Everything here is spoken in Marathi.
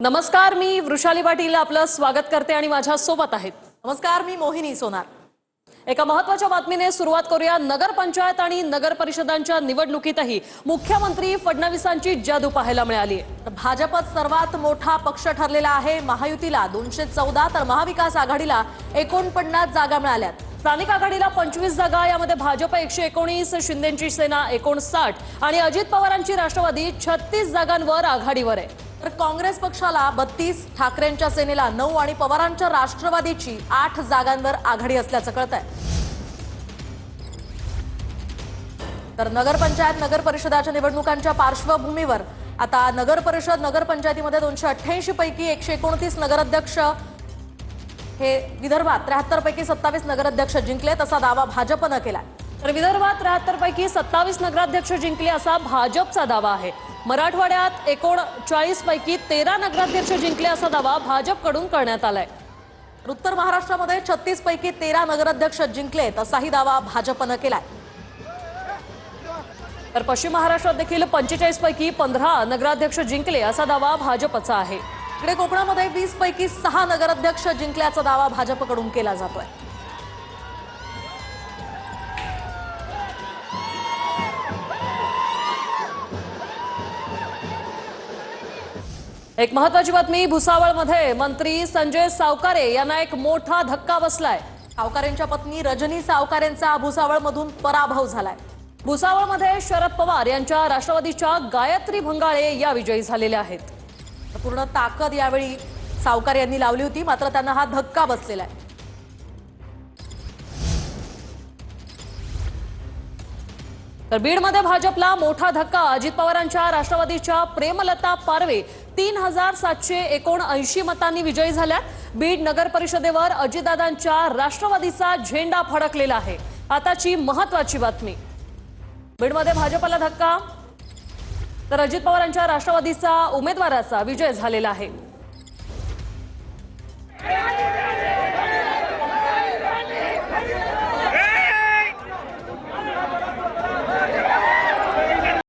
नमस्कार, मी वृषाली पाटील आपलं स्वागत करते आणि माझ्या सोबत आहेत. नमस्कार, मी मोहिनी सोनार. एका महत्त्वाच्या बातमीने सुरुवात करूया. नगर पंचायत आणि नगर परिषदांच्या निवडणुकीतही मुख्यमंत्री फडणवीसांची जादू पाहायला मिळाली आहे. भाजपत सर्वात मोठा पक्ष ठरलेला आहे. महायुतीला 214 तर महाविकास आघाडीला 49 जागा मिळाल्यात. स्थानिक आघाडीला 25 जागा, यामध्ये भाजप 119, शिंदेची सेना 59 आणि अजित पवारांची राष्ट्रवादी 36 जागांवर आघाडीवर आहे. तर काँग्रेस पक्षाला 32, ठाकरेंच्या सेनेला 9 आणि पवारांच्या राष्ट्रवादीची 8 जागांवर आघाडी असल्याचं कळतंय. तर नगरपंचायत नगर परिषदाच्या निवडणुकांच्या पार्श्वभूमीवर आता नगर परिषद नगर पंचायतीमध्ये 288 पैकी 129 नगराध्यक्ष हे विदर्भात 73 पैकी 27 नगराध्यक्ष जिंकले, तसा दावा भाजपनं केलाय. तर विदर्भात 73 पैकी 27 नगराध्यक्ष जिंकले असा भाजपचा दावा आहे. मराठवाड्यात 39 पैकी 13 नगराध्यक्ष जिंकले असा दावा भाजपकडून करण्यात आलाय. उत्तर महाराष्ट्रामध्ये 36 पैकी 13 नगराध्यक्ष जिंकले, तसाही दावा भाजपनं केलाय. तर पश्चिम महाराष्ट्रात देखील 45 पैकी 15 नगराध्यक्ष जिंकले असा दावा भाजपचा आहे. इकडे कोकणामध्ये 20 पैकी 6 नगराध्यक्ष जिंकल्याचा दावा भाजपकडून केला जातोय. एक महत्त्वाची बातमी. भुसावळमध्ये मंत्री संजय सावकारे यांना एक मोठा धक्का बसलाय. सावकारेंच्या पत्नी रजनी सावकारेंचा भुसावळमधून पराभव झालाय. भुसावळमध्ये शरद पवार यांच्या राष्ट्रवादीच्या गायत्री भंगाळे या विजयी झालेल्या आहेत. पूर्ण ताकद यावेळी सावकारे यांनी लावली होती, मात्र त्यांना हा धक्का बसलेला आहे. तर बीडमध्ये भाजपला मोठा धक्का. अजित पवारांच्या राष्ट्रवादीच्या प्रेमलता पारवे 3779 मतांनी विजयी झाल्या. बीड नगर परिषदेवर अजितदादांच्या राष्ट्रवादीचा झेंडा फडकलेला आहे. आताची महत्त्वाची बातमी. बीडमध्ये भाजपला धक्का, तर अजित पवारांच्या राष्ट्रवादीचा उमेदवाराचा विजय झालेला आहे.